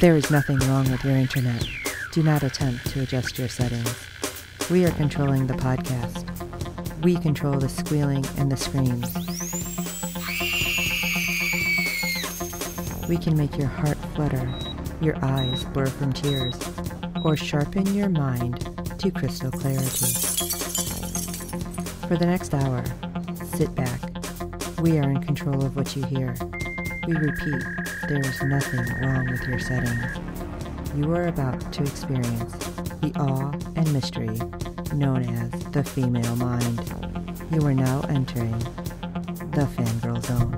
There is nothing wrong with your internet. Do not attempt to adjust your settings. We are controlling the podcast. We control the squealing and the screams. We can make your heart flutter, your eyes blur from tears, or sharpen your mind to crystal clarity. For the next hour, sit back. We are in control of what you hear. We repeat, there is nothing wrong with your settings. You are about to experience the awe and mystery known as the female mind. You are now entering the Fangirl Zone.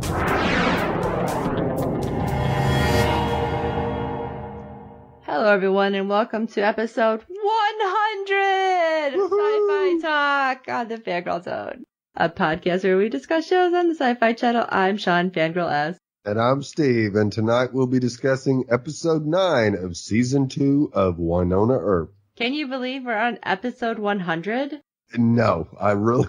Hello everyone and welcome to episode 100 of SYFY Talk on the Fangirl Zone, a podcast where we discuss shows on the SYFY channel. I'm Sean, Fangirl S. And I'm Steve, and tonight we'll be discussing episode 9 of season 2 of Wynonna Earp. Can you believe we're on episode 100? No, I really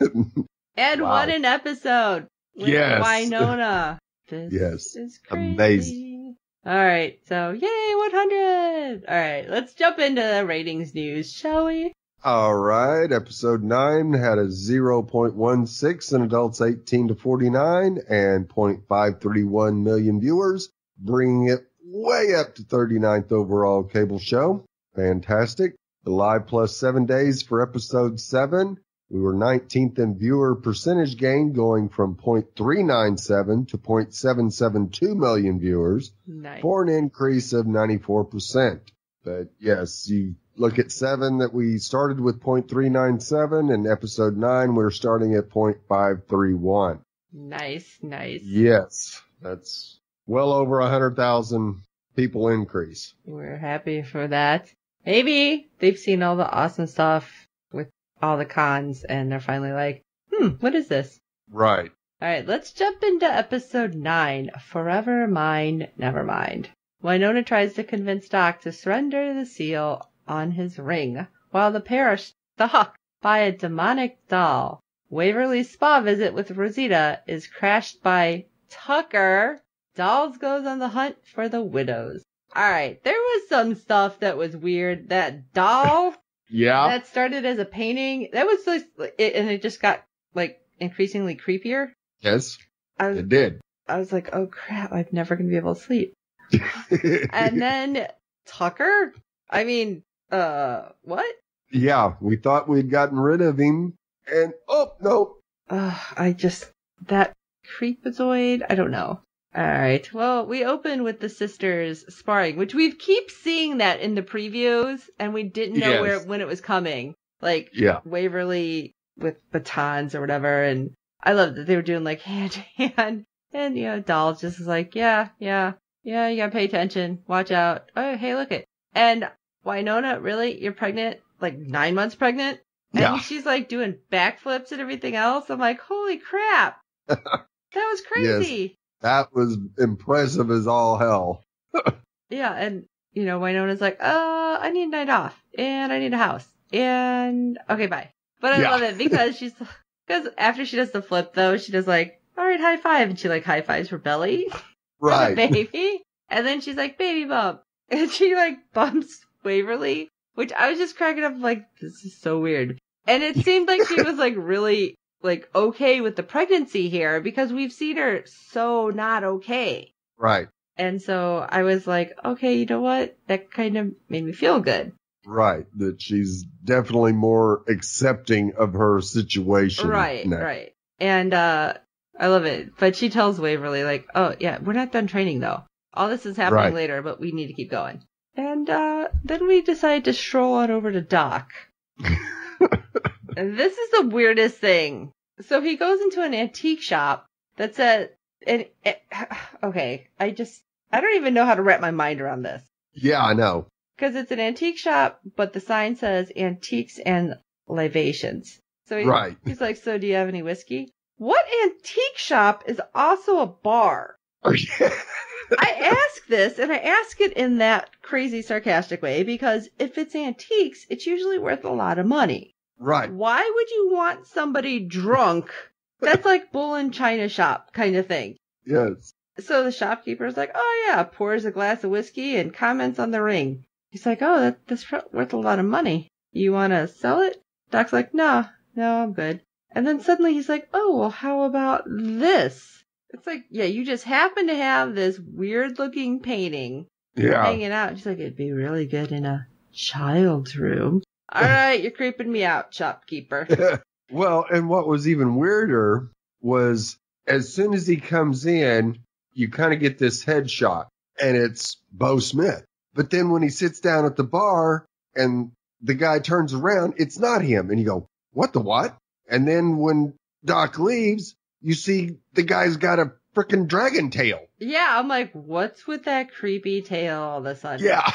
And wow. What an episode with Wynonna. This is crazy. Amazing. Alright, so yay, 100! Alright, let's jump into the ratings news, shall we? Alright, episode 9 had a 0.16 in adults 18 to 49 and 0.531 million viewers, bringing it way up to 39th overall cable show. Fantastic. The live plus 7 days for episode 7. We were 19th in viewer percentage gain, going from 0.397 to 0.772 million viewers, nice, for an increase of 94%. But yes, you look at 7 that we started with 0.397, and episode 9 we're starting at 0.531. Nice. Yes, that's well over 100,000 people increase. We're happy for that. Maybe they've seen all the awesome stuff with all the cons and they're finally like, what is this? Right. Alright, let's jump into episode 9, Forever Mine, Never Mind. Wynonna tries to convince Doc to surrender the seal on his ring, while the pair are stalked by a demonic doll. Waverly's spa visit with Rosita is crashed by Tucker. Dolls goes on the hunt for the widows. Alright, there was some stuff that was weird. That doll that started as a painting, that was and it just got like increasingly creepier. Yes, it did. I was like, oh crap, I'm never going to be able to sleep. And then Tucker? I mean, what? Yeah, we thought we'd gotten rid of him, and no. That creepazoid, I don't know. Alright, well, we open with the sisters sparring, which we keep seeing that in the previews, and we didn't know when it was coming. Like, Waverly with batons or whatever, and I love that they were doing like hand to hand, and, Doll's just like, yeah, you gotta pay attention, watch out, oh, hey, look it. And Wynonna, really? You're pregnant? Like 9 months pregnant? And she's like doing backflips and everything else. I'm like, holy crap. That was crazy. Yes, that was impressive as all hell. Yeah, and, Wynonna's like, I need a night off, and I need a house, and okay, bye. But I love it because after she does the flip, though, she does like, all right, high five, and she like high fives her belly. Right. Baby. And then she's like, baby bump. And she like bumps Waverly, which I was just cracking up like, this is so weird. And it seemed like she was like really like okay with the pregnancy here because we've seen her so not okay. Right. And so I was like, okay, you know what? That kind of made me feel good. Right. That she's definitely more accepting of her situation. Right. now. Right. And, I love it. But she tells Waverly like, oh yeah, we're not done training though. All this is happening later, but we need to keep going. And, then we decide to stroll on over to Doc. And this is the weirdest thing. So he goes into an antique shop that says, okay, I don't even know how to wrap my mind around this. Yeah, I know. Because it's an antique shop, but the sign says antiques and libations. So he's like, so do you have any whiskey? What antique shop is also a bar? I ask this, and I ask it in that crazy sarcastic way, because if it's antiques, it's usually worth a lot of money. Right. Why would you want somebody drunk? That's like bull in china shop kind of thing. Yes. So the shopkeeper's like, oh yeah, pours a glass of whiskey and comments on the ring. He's like, oh, that's worth a lot of money. You want to sell it? Doc's like, no, I'm good. And then suddenly he's like, oh, well, how about this? It's like, yeah, you just happen to have this weird looking painting hanging out. She's like, it'd be really good in a child's room. All right, you're creeping me out, shopkeeper. Well, and what was even weirder was as soon as he comes in, you kind of get this headshot, and it's Bo Smith. But then when he sits down at the bar and the guy turns around, it's not him. And you go, what the what? And then when Doc leaves, you see the guy's got a frickin' dragon tail. Yeah, I'm like, what's with that creepy tail all of a sudden? Yeah.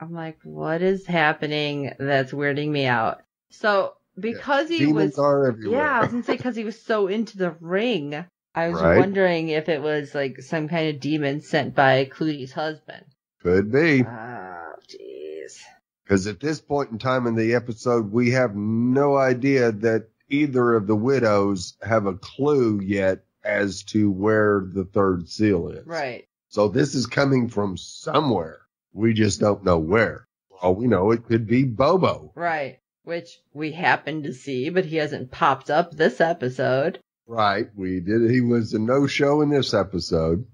I'm like, what is happening that's weirding me out? So, because he Demons are everywhere. Yeah, I was going to say, because he was so into the ring, I was wondering if it was like some kind of demon sent by Clooney's husband. Could be. Oh, jeez. Because at this point in time in the episode, we have no idea that either of the widows have a clue yet as to where the third seal is. Right. So this is coming from somewhere. We just don't know where. For all we know, it could be Bobo. Right. Which we happen to see, but he hasn't popped up this episode. Right. We did. He was a no-show in this episode.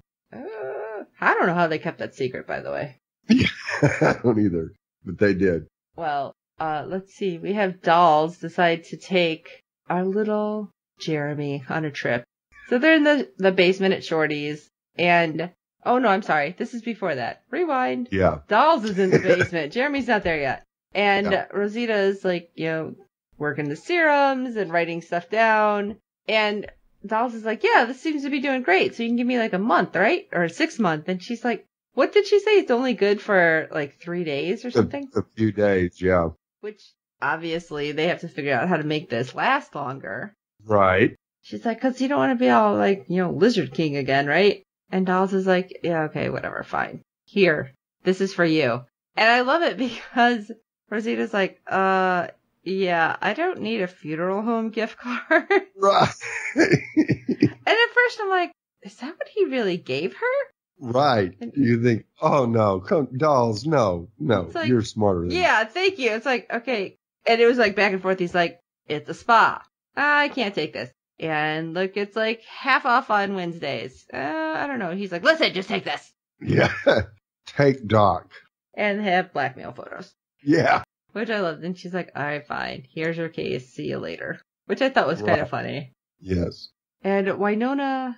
I don't know how they kept that secret, by the way. I don't either, but they did. Well, let's see. We have Dolls decide to take our little Jeremy on a trip. So they're in the basement at Shorty's, and oh no, I'm sorry. This is before that. Rewind. Yeah. Dolls is in the basement. Jeremy's not there yet. And Rosita is like, working the serums and writing stuff down. And Dolls is like, yeah, this seems to be doing great. So you can give me like a month, right? Or 6 months. And she's like, what did she say? It's only good for like 3 days or something? A few days, yeah. Which obviously they have to figure out how to make this last longer. Right. She's like, because you don't want to be all like, Lizard King again, right? And Dolls is like, yeah, okay, whatever, fine. Here, this is for you. And I love it because Rosita's like, yeah, I don't need a funeral home gift card. Right. And at first I'm like, is that what he really gave her? Right. You think, oh no, Dolls, no, like, you're smarter than yeah, thank you. It's like, okay. And it was like back and forth. He's like, it's a spa. I can't take this. And look, it's like half off on Wednesdays. I don't know. He's like, listen, just take this. Yeah. Take Doc. And have blackmail photos. Yeah. Which I loved. And she's like, all right, fine. Here's your case. See you later. Which I thought was kind of funny. Yes. And Wynonna,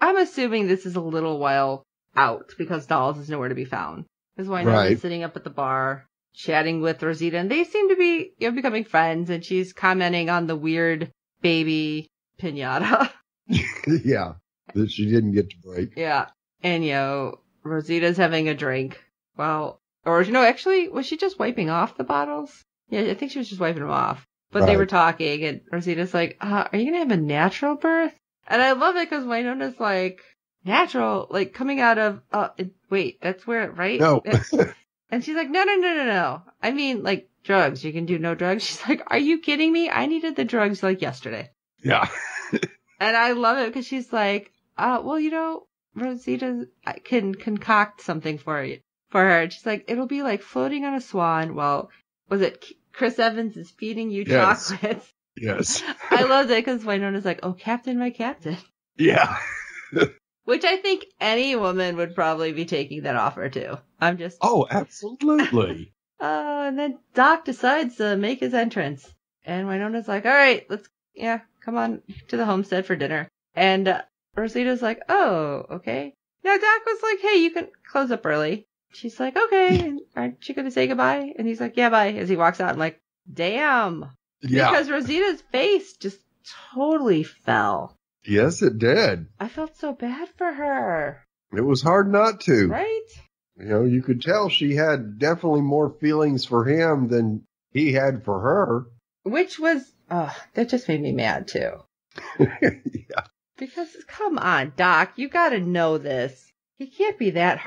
I'm assuming this is a little while out because Dolls is nowhere to be found. Because Wynonna is sitting up at the bar, chatting with Rosita, and they seem to be becoming friends, and she's commenting on the weird baby piñata. Yeah, that she didn't get to break. Yeah. And, Rosita's having a drink. Well, or, actually, was she just wiping off the bottles? Yeah, I think she was just wiping them off. But they were talking, and Rosita's like, are you going to have a natural birth? And I love it because Wynonna's like, natural, like coming out of, wait, that's where, right? No. And she's like, no. I mean, like, drugs. You can do no drugs. She's like, are you kidding me? I needed the drugs like yesterday. Yeah. And I love it because she's like, Rosita can concoct something for her. And she's like, it'll be like floating on a swan while, was it Chris Evans is feeding you chocolates? Yes. I love it because Wynonna's like, oh, Captain, my Captain. Yeah. Which I think any woman would probably be taking that offer too. Oh, absolutely. And then Doc decides to make his entrance. And Wynonna's like, all right, come on to the homestead for dinner. And Rosita's like, oh, okay. Now Doc was like, hey, you can close up early. She's like, okay. And aren't you going to say goodbye? And he's like, yeah, bye. As he walks out, I'm like, damn. Yeah. Because Rosita's face just totally fell. Yes, it did. I felt so bad for her. It was hard not to. Right? You could tell she had definitely more feelings for him than he had for her. Which was, that just made me mad too. Yeah. Because, come on, Doc, you gotta know this. He can't be that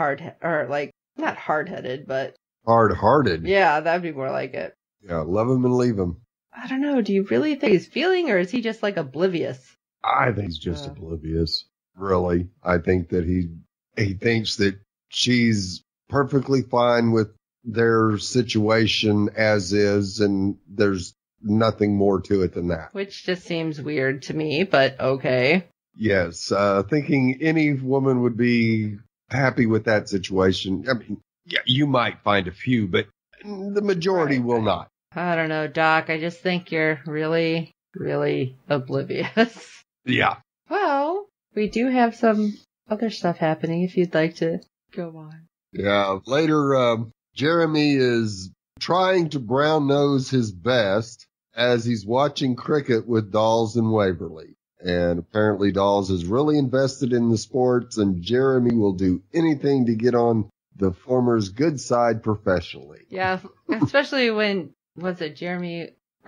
not hard-headed, but... hard-hearted. Yeah, that'd be more like it. Yeah, love him and leave him. I don't know, do you really think he's feeling, or is he just, like, oblivious? I think he's just oblivious. really. I think that he thinks that she's perfectly fine with their situation as is, and there's nothing more to it than that. Which just seems weird to me, but okay. Yes, thinking any woman would be happy with that situation. I mean, yeah, you might find a few, but the majority will not. I don't know, Doc. I just think you're really, really oblivious. Yeah. Well, we do have some other stuff happening if you'd like to go on. Yeah, later, Jeremy is trying to brown nose his best as he's watching cricket with Dolls and Waverly. And apparently Dolls is really invested in the sports, and Jeremy will do anything to get on the former's good side professionally. Yeah, especially when, Waverly's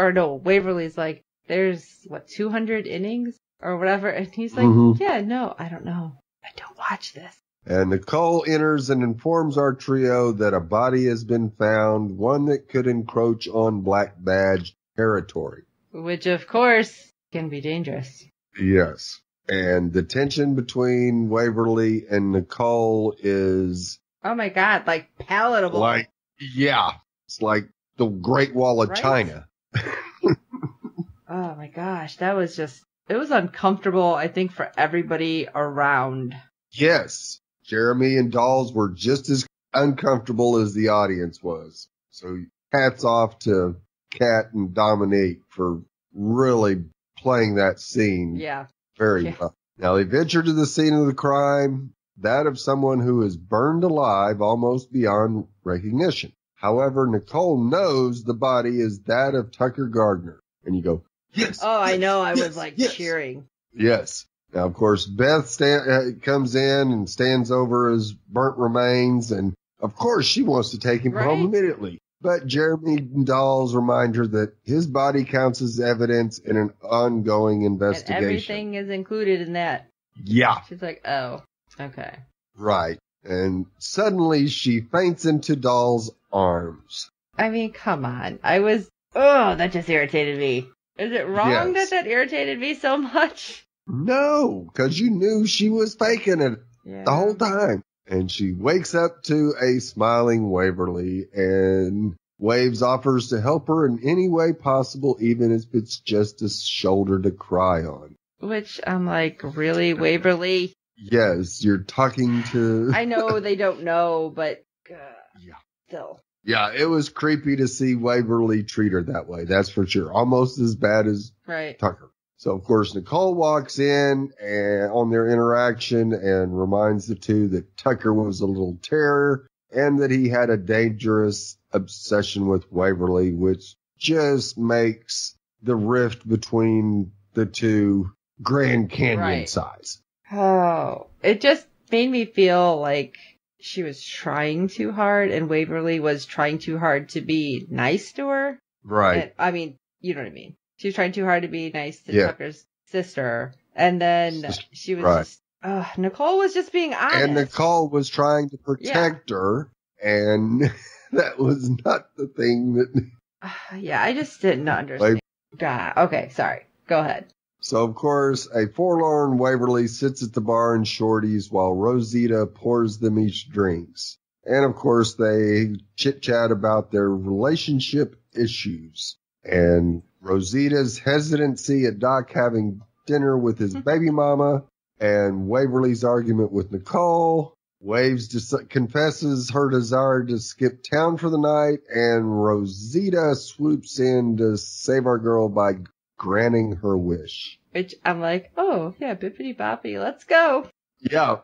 like, there's, 200 innings or whatever, and he's like, yeah, no, I don't know. I don't watch this. And Nicole enters and informs our trio that a body has been found, one that could encroach on Black Badge territory. Which, of course, can be dangerous. Yes. And the tension between Waverly and Nicole is... oh my God, palatable. It's like the Great Wall of China. Oh my gosh, that was it was uncomfortable, I think, for everybody around. Yes. Jeremy and Dolls were just as uncomfortable as the audience was. So hats off to Kat and Dominique for really playing that scene very well. Now they venture to the scene of the crime, that of someone who is burned alive almost beyond recognition. However, Nicole knows the body is that of Tucker Gardner. And you go, yes. Oh, I know. I was cheering. Yes. Now, of course, Beth comes in and stands over his burnt remains. And of course, she wants to take him home immediately. But Jeremy and Dolls remind her that his body counts as evidence in an ongoing investigation. And everything is included in that. Yeah. She's like, oh, okay. Right. And suddenly she faints into Doll's arms. I mean, come on. That just irritated me. Is it wrong that irritated me so much? No, because you knew she was faking it the whole time. And she wakes up to a smiling Waverly, and Waves offers to help her in any way possible, even if it's just a shoulder to cry on. Which I'm like, really, Waverly? Yes, you're talking to... I know they don't know, but still. Yeah, it was creepy to see Waverly treat her that way, that's for sure. Almost as bad as Tucker. So, of course, Nicole walks in and on their interaction and reminds the two that Tucker was a little terror and that he had a dangerous obsession with Waverly, which just makes the rift between the two Grand Canyon size. Oh, it just made me feel like she was trying too hard and Waverly was trying too hard to be nice to her. Right. And, I mean, you know what I mean. She was trying too hard to be nice to Tucker's sister. And then she was Nicole was just being honest. And Nicole was trying to protect her. And that was not the thing that... I just didn't understand. God. Okay, sorry. Go ahead. So, of course, a forlorn Waverly sits at the bar in Shorty's while Rosita pours them each drinks. And, of course, they chit-chat about their relationship issues. And Rosita's hesitancy at Doc having dinner with his baby mama, and Waverly's argument with Nicole. Waves confesses her desire to skip town for the night, and Rosita swoops in to save our girl by granting her wish. Which I'm like, oh, yeah, bippity boppy, let's go. Yeah.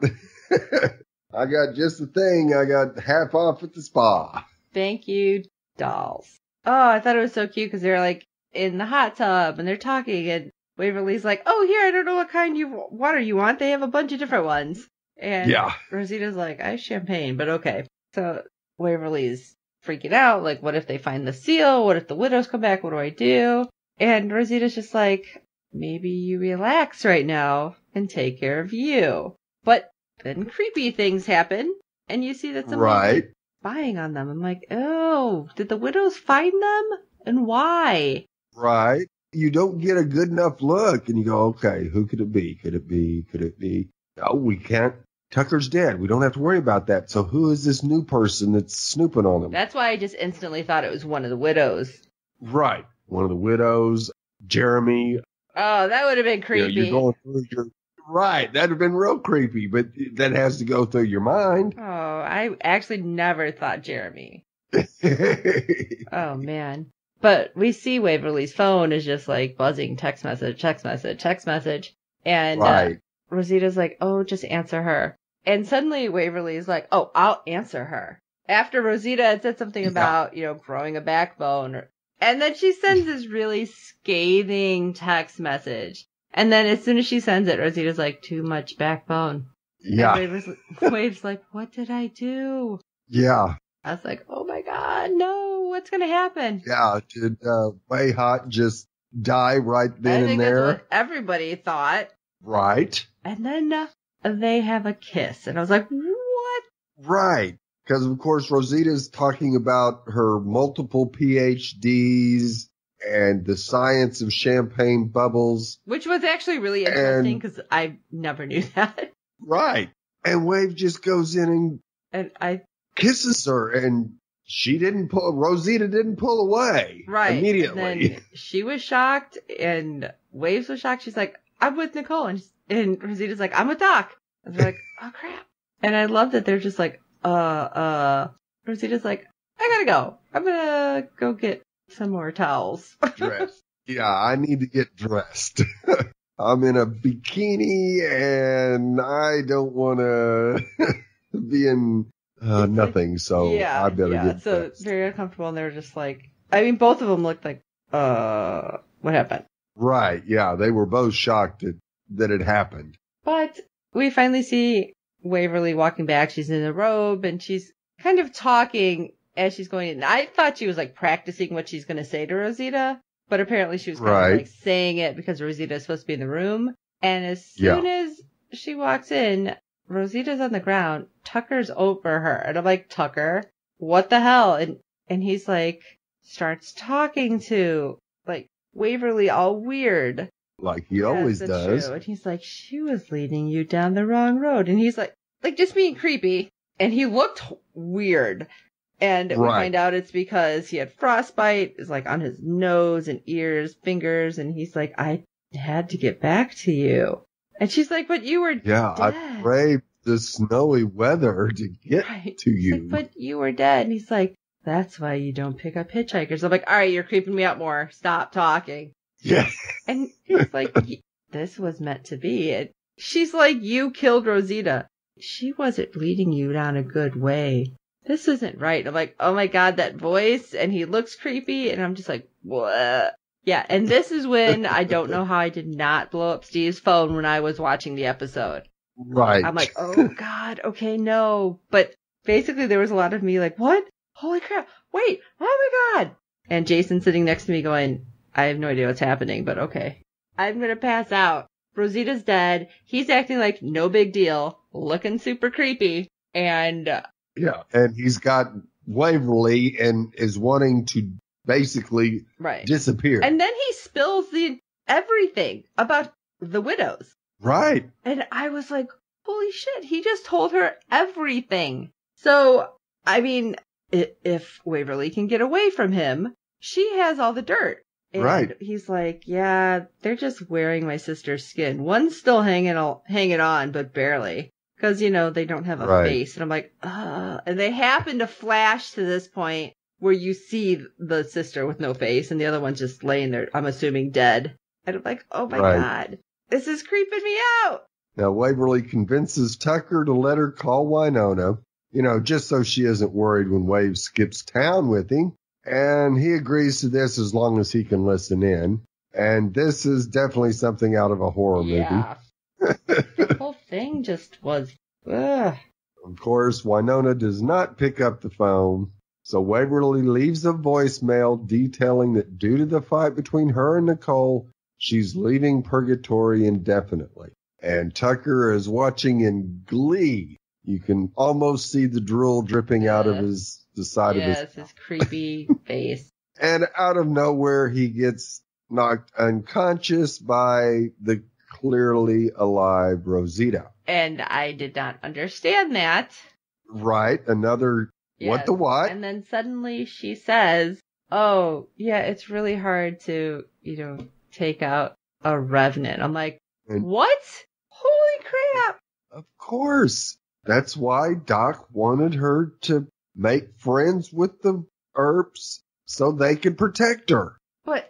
I got just the thing. I got half off at the spa. Thank you, Dolls. Oh, I thought it was so cute because they're like in the hot tub and they're talking and Waverly's like, oh, here, I don't know what kind of water you want. They have a bunch of different ones. And Rosita's like, I have champagne, but okay. So Waverly's freaking out. Like, what if they find the seal? What if the widows come back? What do I do? And Rosita's just like, maybe you relax right now and take care of you. But then creepy things happen and you see that somebody's spying on them. I'm like, oh, did the widows find them? And why? Right. You don't get a good enough look and you go, okay, who could it be? Could it be? Could it be? oh, we can't. Tucker's dead. We don't have to worry about that. So who is this new person that's snooping on him? That's why I just instantly thought it was one of the widows. Right. One of the widows, Jeremy. Oh, that would have been creepy. You're going through your... Right. That would have been real creepy, but that has to go through your mind. Oh, I actually never thought Jeremy. Oh, man. But we see Waverly's phone is just like buzzing, text message. And right. Rosita's like, oh, just answer her. And suddenly Waverly's like, oh, I'll answer her. After Rosita had said something about, growing a backbone. And then she sends this really scathing text message. And then as soon as she sends it, Rosita's like, too much backbone. Yeah. And Wave's like, what did I do? Yeah. I was like, oh my God, no, what's going to happen? Yeah. Did Way Hot just die right then and there? That's what everybody thought. Right. And then they have a kiss. And I was like, what? Right. Because, of course, Rosita's talking about her multiple PhDs and the science of champagne bubbles. Which was actually really interesting because I never knew that. Right. And Wave just goes in and kisses her, and Rosita didn't pull away. Right. Immediately. And then she was shocked, and Waves was shocked. She's like, I'm with Nicole. And Rosita's like, I'm with Doc. I was like, oh crap. And I love that they're just like, Rosita's like, I gotta go. I'm gonna go get some more towels. Dressed. Yeah, I need to get dressed. I'm in a bikini and I don't want to be in nothing. So I better get dressed. So very uncomfortable. And they're just like, I mean, both of them looked like, what happened? Right. Yeah. They were both shocked that it happened. But we finally see Waverly walking back. She's in a robe and she's kind of talking as she's going in. I thought she was like practicing what she's going to say to Rosita, but apparently she was kind of like saying it because Rosita is supposed to be in the room. And as soon as she walks in, Rosita's on the ground. Tucker's over her. And I'm like, Tucker, what the hell? And he's like, starts talking to like Waverly all weird. Like he always does. True. And he's like, she was leading you down the wrong road. And he's like just being creepy. And he looked weird. And we find out it's because he had frostbite. It's like on his nose and ears, fingers. And he's like, I had to get back to you. And she's like, but you were dead. I braved the snowy weather to get to you. Like, but you were dead. And he's like, that's why you don't pick up hitchhikers. I'm like, all right, you're creeping me out more. Stop talking. Yeah. And he's like, this was meant to be. And she's like, you killed Rosita. She wasn't leading you down a good way. This isn't right. I'm like, oh my God, that voice. And he looks creepy. And I'm just like, what? Yeah. And this is when I don't know how I did not blow up Steve's phone when I was watching the episode. Right. I'm like, oh God. Okay, no. But basically there was a lot of me like, what? Holy crap. Wait. Oh my God. And Jason sitting next to me going, I have no idea what's happening, but okay. I'm going to pass out. Rosita's dead. He's acting like no big deal, looking super creepy. And and he's got Waverly and is wanting to basically disappear. And then he spills everything about the widows. Right. And I was like, holy shit, he just told her everything. So, I mean, if Waverly can get away from him, she has all the dirt. And he's like, yeah, they're just wearing my sister's skin. One's still hanging on, but barely. Because, they don't have a face. And I'm like, and they happen to flash to this point where you see the sister with no face and the other one's just laying there, I'm assuming dead. And I'm like, oh my God, this is creeping me out. Now, Waverly convinces Tucker to let her call Wynonna, just so she isn't worried when Wave skips town with him. And he agrees to this as long as he can listen in. And this is definitely something out of a horror movie. The whole thing just was, ugh. Of course, Wynonna does not pick up the phone. So Waverly leaves a voicemail detailing that due to the fight between her and Nicole, she's leaving purgatory indefinitely. And Tucker is watching in glee. You can almost see the drool dripping out of the side of his mouth. His creepy face. And out of nowhere, he gets knocked unconscious by the clearly alive Rosita. And I did not understand that. Right. Another, yes. What the what? And then suddenly she says, oh, yeah, it's really hard to, take out a revenant. I'm like, what? Holy crap. Of course. That's why Doc wanted her to make friends with the Earps so they could protect her. But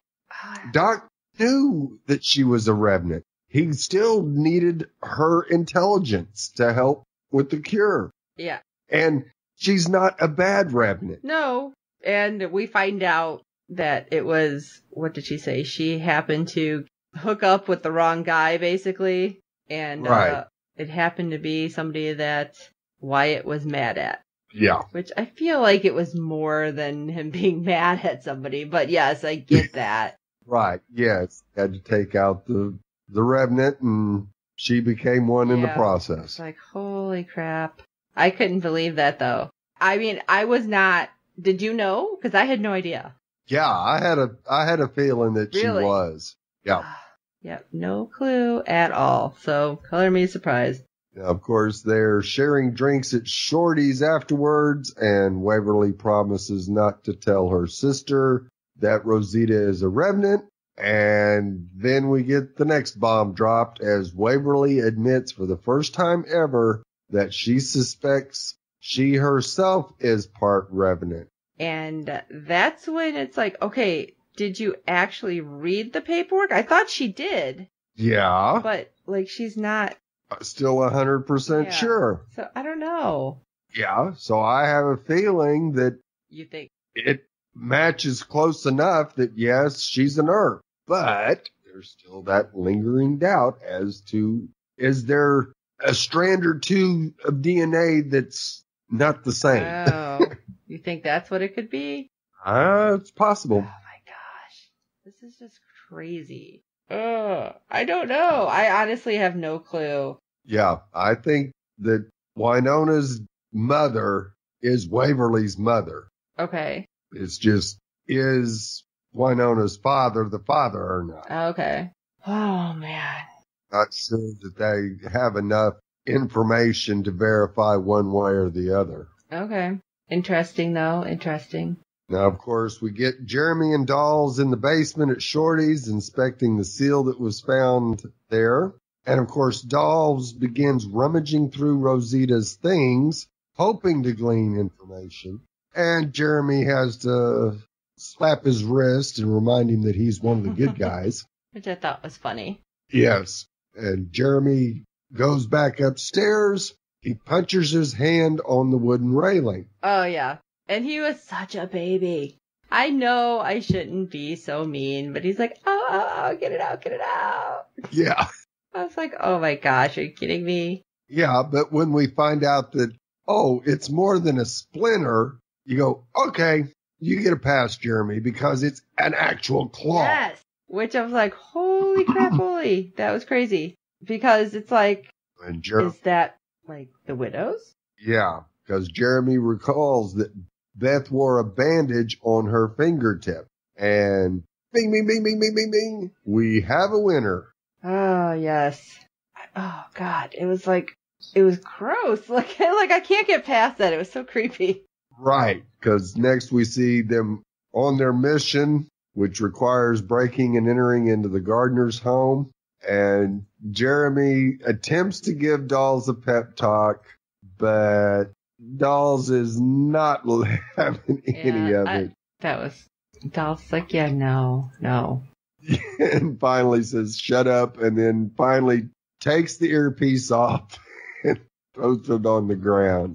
Doc knew that she was a revenant. He still needed her intelligence to help with the cure. Yeah. And she's not a bad revenant. No. And we find out that it was, what did she say? She happened to hook up with the wrong guy, basically. And right. It happened to be somebody that Wyatt was mad at. Yeah. Which I feel like it was more than him being mad at somebody. But yes, I get that. Right. Yes. Had to take out the revenant, and she became one in the process. It's like, holy crap. I couldn't believe that, though. I mean, I was not. Did you know? Because I had no idea. Yeah, I had a feeling that she was. Yeah. Yep, no clue at all. So, color me surprised. Now, of course, they're sharing drinks at Shorty's afterwards, and Waverly promises not to tell her sister that Rosita is a revenant. And then we get the next bomb dropped as Waverly admits for the first time ever that she suspects she herself is part revenant. And that's when it's like, okay, did you actually read the paperwork? I thought she did. Yeah. But, she's not. Still 100% sure. So, I don't know. Yeah, so I have a feeling that you think it matches close enough that, yes, she's an Earp. But there's still that lingering doubt as to, is there a strand or two of DNA that's not the same? Oh, you think that's what it could be? It's possible. Oh, my gosh. This is just crazy. I don't know. I honestly have no clue. Yeah, I think that Wynonna's mother is Waverly's mother. Okay. It's just, is Wynonna's father the father or not? Okay. Oh, man. Not sure that they have enough information to verify one way or the other. Okay. Interesting, though. Interesting. Now, of course, we get Jeremy and Dolls in the basement at Shorty's inspecting the seal that was found there. And, of course, Dolls begins rummaging through Rosita's things, hoping to glean information. And Jeremy has to slap his wrist and remind him that he's one of the good guys. Which I thought was funny. Yes. And Jeremy goes back upstairs. He punches his hand on the wooden railing. Oh, yeah. And he was such a baby. I know I shouldn't be so mean, but he's like, oh, get it out, get it out. Yeah. I was like, oh my gosh, are you kidding me? Yeah, but when we find out that, it's more than a splinter, you go, okay, you get a pass, Jeremy, because it's an actual claw. Yes. Which I was like, holy crap, holy. That was crazy. Because it's like, is that like the widow's? Yeah, because Jeremy recalls that Beth wore a bandage on her fingertip. And bing, bing, bing, bing, bing, bing, bing. We have a winner. Oh, yes. Oh, God. It was gross. Like I can't get past that. It was so creepy. Right. Because next we see them on their mission, which requires breaking and entering into the gardener's home. And Jeremy attempts to give Dolls a pep talk, but Dolls is not having any of it. Dolls like, yeah, no. And finally says, shut up, and then finally takes the earpiece off and throws it on the ground.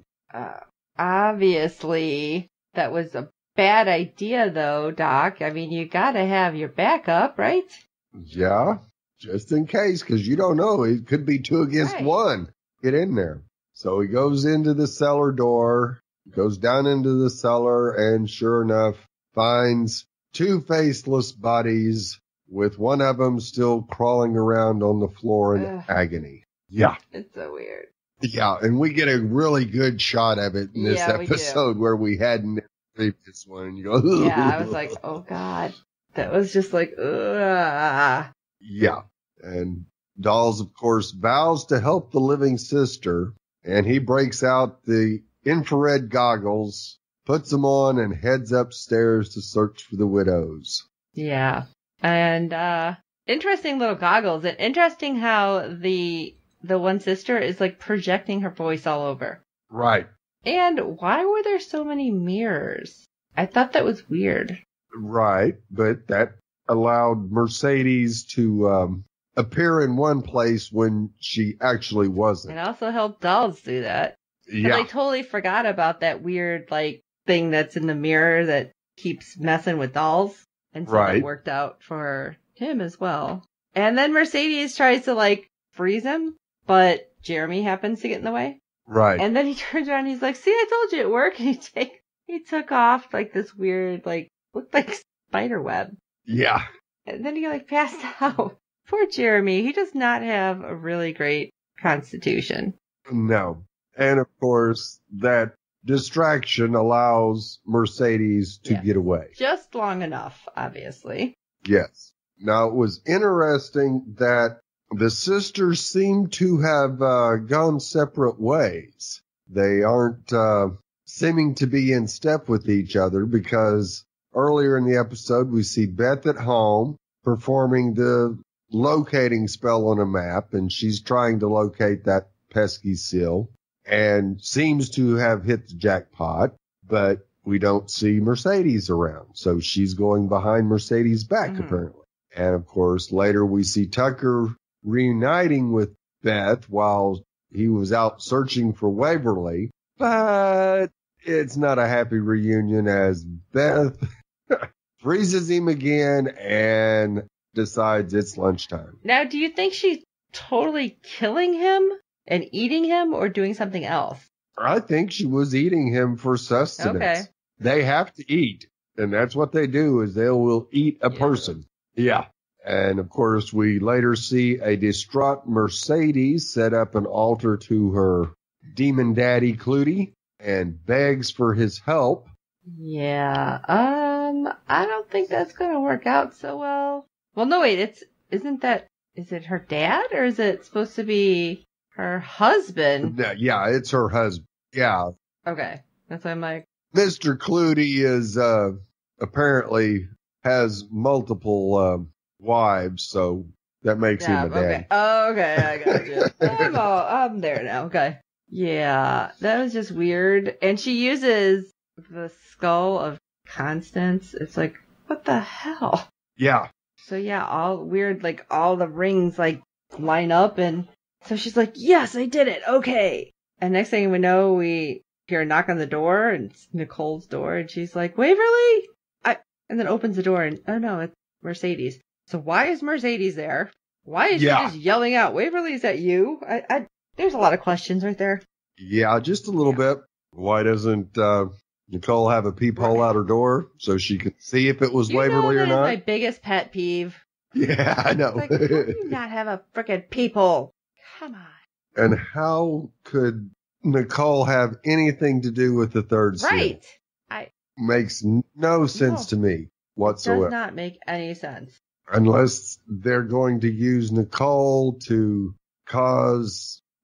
Obviously, that was a bad idea, though, Doc. I mean, you gotta have your backup, right? Yeah, just in case, because you don't know. It could be 2 against 1. Get in there. So he goes into the cellar door, goes down into the cellar, and sure enough, finds 2 faceless bodies, with one of them still crawling around on the floor in agony. Yeah. It's so weird. Yeah, and we get a really good shot of it in this episode where we hadn't previous one. And you go, ugh. Yeah, I was like, oh God. That was just like, ugh. Yeah. And Dolls, of course, vows to help the living sister, and he breaks out the infrared goggles, puts them on, and heads upstairs to search for the widows. Yeah. And, interesting little goggles. And interesting how the one sister is like projecting her voice all over. Right. And why were there so many mirrors? I thought that was weird. Right. But that allowed Mercedes to appear in one place when she actually wasn't. It also helped Dolls do that. Yeah. I totally forgot about that weird, like, thing that's in the mirror that keeps messing with Dolls. And so Right. It worked out for him as well. And then Mercedes tries to, like, freeze him, but Jeremy happens to get in the way. Right. And then he turns around and he's like, see, I told you it worked. And he took off, like, this weird, like, looked like spider web. Yeah. And then he, like, passed out. Poor Jeremy. He does not have a really great constitution. No. And of course, that distraction allows Mercedes to get away. Just long enough, obviously. Yes. Now, it was interesting that the sisters seem to have gone separate ways. They aren't seeming to be in step with each other because earlier in the episode, we see Beth at home performing the locating spell on a map, and she's trying to locate that pesky seal and seems to have hit the jackpot, but we don't see Mercedes around. So she's going behind Mercedes' back, apparently. And of course, later we see Tucker reuniting with Beth while he was out searching for Waverly, but it's not a happy reunion as Beth freezes him again and decides it's lunchtime. Now, do you think she's totally killing him and eating him or doing something else? I think she was eating him for sustenance. Okay. They have to eat, and that's what they do is they will eat a person. Yeah. And of course, we later see a distraught Mercedes set up an altar to her demon daddy Clutie and begs for his help. Yeah. I don't think that's going to work out so well. Well, no, wait, is it her dad or is it supposed to be her husband? Yeah, it's her husband. Yeah. Okay. That's why I'm like. Mr. Clutie is, apparently has multiple, wives, so that makes him a daddy. Okay. Oh, okay. I got you. I'm there now. Okay. Yeah. That was just weird. And she uses the skull of Constance. It's like, what the hell? Yeah. So yeah, all weird, like all the rings like line up, and so she's like, yes, I did it. Okay. And next thing we know, we hear a knock on the door, and it's Nicole's door, and she's like, Waverly? And then opens the door, and oh no, it's Mercedes. So why is Mercedes there? Why is she just yelling out, Waverly, is that you? There's a lot of questions right there. Yeah, just a little bit. Why doesn't Nicole have a peephole out her door so she could see if it was Waverly or not? That's my biggest pet peeve. Yeah, I know. Like, how do you not have a frickin' peephole? Come on. And how could Nicole have anything to do with the third seal? Right. Makes no sense to me whatsoever. Does not make any sense. Unless they're going to use Nicole to try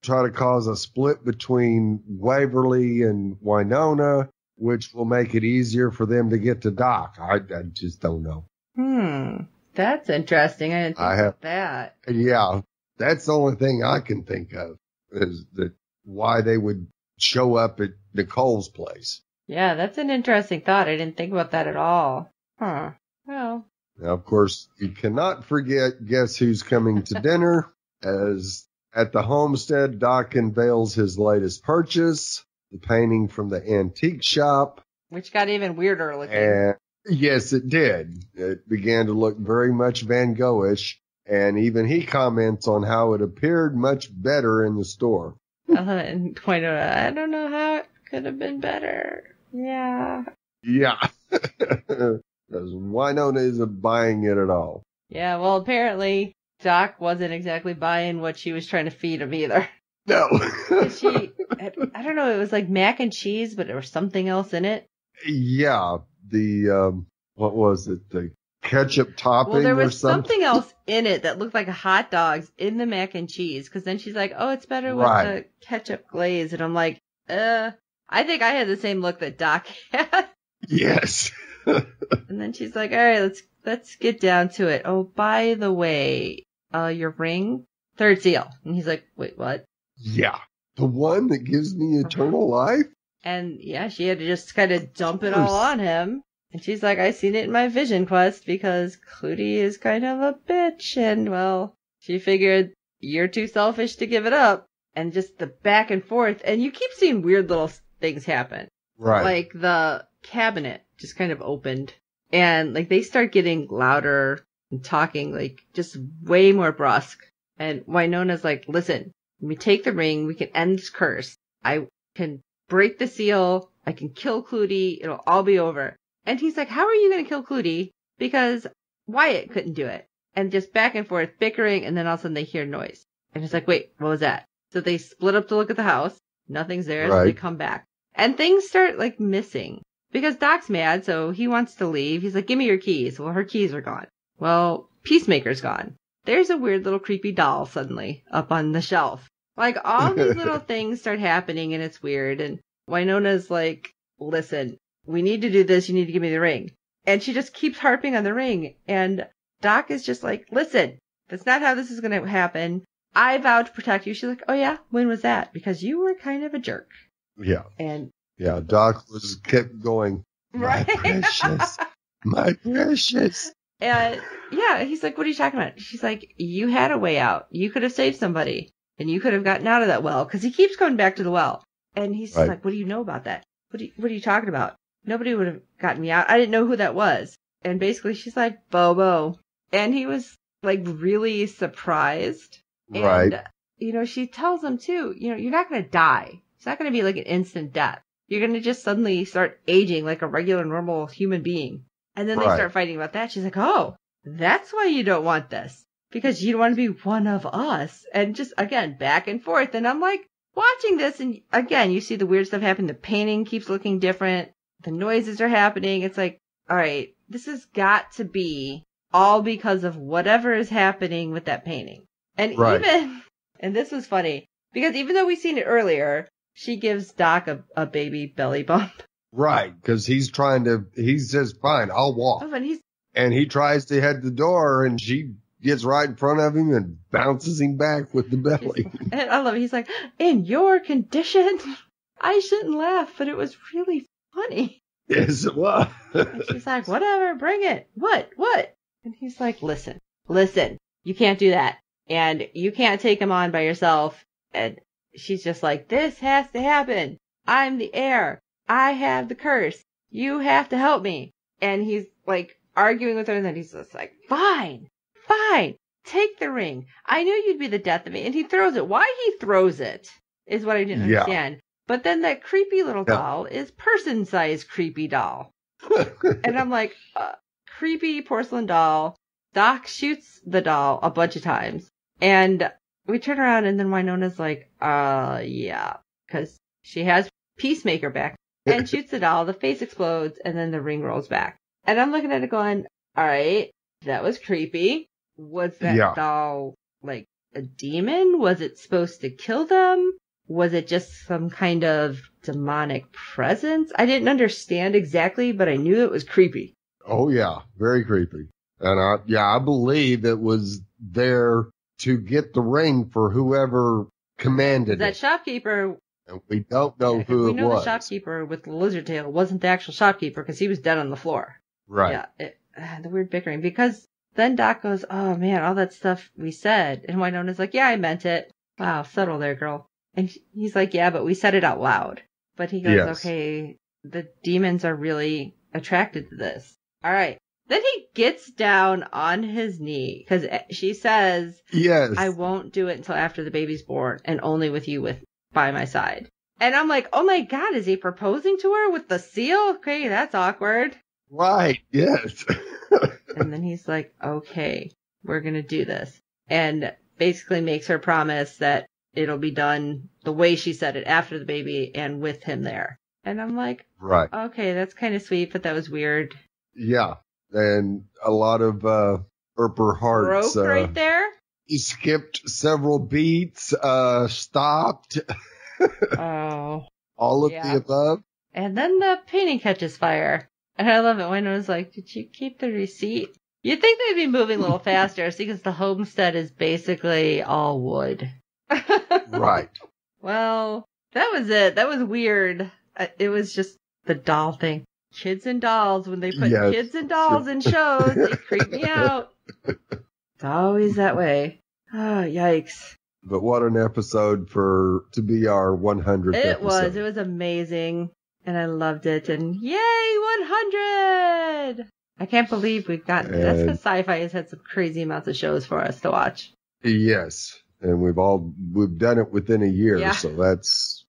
to cause a split between Waverly and Wynonna, which will make it easier for them to get to Doc. I just don't know. That's interesting. I didn't think about that. Yeah, that's the only thing I can think of is that why they would show up at Nicole's place. Yeah, that's an interesting thought. I didn't think about that at all. Huh. Well. Now, of course, you cannot forget Guess Who's Coming to Dinner, as at the homestead, Doc unveils his latest purchase, the painting from the antique shop. Which got even weirder looking. And yes, it did. It began to look very much Van Gogh-ish, and even he comments on how it appeared much better in the store. And pointed out, I don't know how it could have been better. Yeah. Yeah. Because Wynonna isn't buying it at all. Yeah, well, apparently Doc wasn't exactly buying what she was trying to feed him either. No. I don't know, it was like mac and cheese, but there was something else in it. Yeah. The, what was it? The ketchup topping. Well, there was or something else in it that looked like hot dogs in the mac and cheese. Because then she's like, "Oh, it's better with the ketchup glaze," and I'm like, I think I had the same look that Doc had. Yes. And then she's like, "All right, let's get down to it. Oh, by the way, your ring, third seal." And he's like, "Wait, what?" Yeah, the one that gives me eternal life. And yeah, she had to just kind of dump it all on him. And she's like, "I seen it in my vision quest because Clootie is kind of a bitch." And well, she figured you're too selfish to give it up. And just the back and forth. And you keep seeing weird little things happen. Right. Like the cabinet just kind of opened. And like they start getting louder and talking like just way more brusque. And Wynonna's like, "Listen, let me take the ring. We can end this curse. I can break the seal. I can kill Clootie. It'll all be over." And he's like, "How are you going to kill Clootie? Because Wyatt couldn't do it." And just back and forth bickering. And then all of a sudden they hear noise. And it's like, "Wait, what was that?" So they split up to look at the house. Nothing's there. So they come back. And things start like missing. Because Doc's mad, so he wants to leave. He's like, "Give me your keys." Well, her keys are gone. Well, Peacemaker's gone. There's a weird little creepy doll suddenly up on the shelf. Like, all these little things start happening, and it's weird. And Wynonna's like, "Listen, we need to do this. You need to give me the ring." And she just keeps harping on the ring. And Doc is just like, "Listen, that's not how this is going to happen. I vowed to protect you." She's like, "Oh, yeah? When was that?" "Because you were kind of a jerk." Yeah. And yeah, Doc kept going, right? My precious. And yeah, he's like, "What are you talking about?" She's like, "You had a way out. You could have saved somebody. And you could have gotten out of that well." Because he keeps going back to the well. And he's just like, "What do you know about that? What are you talking about? Nobody would have gotten me out. I didn't know who that was." And basically she's like, "Bobo." And he was like really surprised. Right. And, she tells him too, you're not going to die. It's not going to be like an instant death. You're going to just suddenly start aging like a regular, normal human being. And then they start fighting about that. She's like, "Oh, that's why you don't want this. Because you don't want to be one of us." And just, again, back and forth. And I'm like, watching this, and again, you see the weird stuff happen. The painting keeps looking different. The noises are happening. It's like, all right, this has got to be all because of whatever is happening with that painting. And and this was funny, because even though we've seen it earlier, she gives Doc a baby belly bump. Right, because he says, "Fine, I'll walk." Oh, and he tries to head the door, and she gets right in front of him and bounces him back with the belly. And I love it. He's like, "In your condition, I shouldn't laugh, but it was really funny." Yes, it was. And she's like, "Whatever, bring it." What? And he's like, listen, you can't do that. And you can't take him on by yourself. And she's just like, "This has to happen. I'm the heir. I have the curse. You have to help me." And he's like arguing with her, and then he's just like, Fine, take the ring. I knew you'd be the death of me." And he throws it. Why he throws it is what I didn't understand. But then that creepy little doll is person-sized creepy doll. And I'm like, creepy porcelain doll. Doc shoots the doll a bunch of times. And we turn around, and then Wynonna's like, yeah. Because she has Peacemaker back. And shoots the doll. The face explodes, and then the ring rolls back. And I'm looking at it going, all right, that was creepy. Was that doll like a demon? Was it supposed to kill them? Was it just some kind of demonic presence? I didn't understand exactly, but I knew it was creepy. Oh, yeah. Very creepy. And I believe it was there to get the ring for whoever commanded that shopkeeper. And we don't know who it was. We know the shopkeeper with the lizard tail wasn't the actual shopkeeper because he was dead on the floor. Right. Yeah. The weird bickering. Because then Doc goes, "Oh, man, all that stuff we said." And Wynonna's like, "Yeah, I meant it." Wow, subtle there, girl. And he's like, "Yeah, but we said it out loud." But he goes, "Okay, the demons are really attracted to this. All right." Then he gets down on his knee because she says, "Yes, I won't do it until after the baby's born and only with you by my side." And I'm like, oh my God, is he proposing to her with the seal? Okay, that's awkward. Right, yes. And then he's like, "Okay, we're going to do this." And basically makes her promise that it'll be done the way she said it, after the baby and with him there. And I'm like, right. Okay, that's kind of sweet, but that was weird. Yeah. And a lot of Earper hearts. Broke right there? He skipped several beats, stopped. Oh. All of the above. And then the painting catches fire. And I love it when it was like, did you keep the receipt? You'd think they'd be moving a little faster because the homestead is basically all wood. Right. Well, that was it. That was weird. It was just the doll thing. Kids and dolls. When they put kids and dolls in shows, they creep me out. It's always that way. Oh, yikes. But what an episode to be our 100th episode. It was amazing. And I loved it. And yay, 100! I can't believe we've gotten that's because SYFY has had some crazy amounts of shows for us to watch. Yes. And we've done it within a year. Yeah. So that's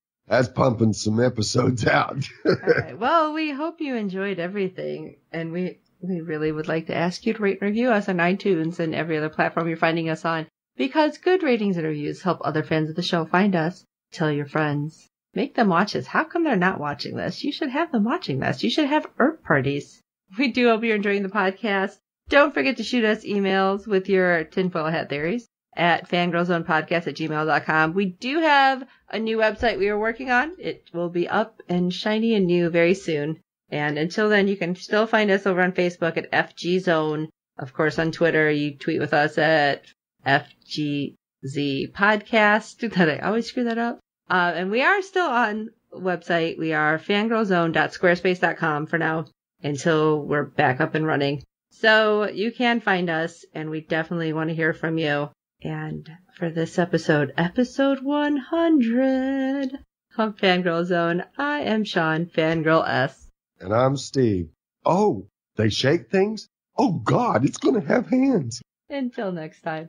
pumping some episodes out. All right. Well, we hope you enjoyed everything. And we really would like to ask you to rate and review us on iTunes and every other platform you're finding us on. Because good ratings and reviews help other fans of the show find us. Tell your friends. Make them watch this. How come they're not watching this? You should have them watching this. You should have Earp parties. We do hope you're enjoying the podcast. Don't forget to shoot us emails with your tinfoil hat theories at fangirlzonepodcast@gmail.com. We do have a new website we are working on. It will be up and shiny and new very soon. And until then, you can still find us over on Facebook at FGZone. Of course, on Twitter, you tweet with us at FGZ Podcast. I always screw that up. And we are still on the website. We are fangirlzone.squarespace.com for now until we're back up and running. So you can find us, and we definitely want to hear from you. And for this episode 100 of Fangirl Zone, I am Sean, Fangirl S. And I'm Steve. Oh, they shake things? Oh, God, it's going to have hands. Until next time.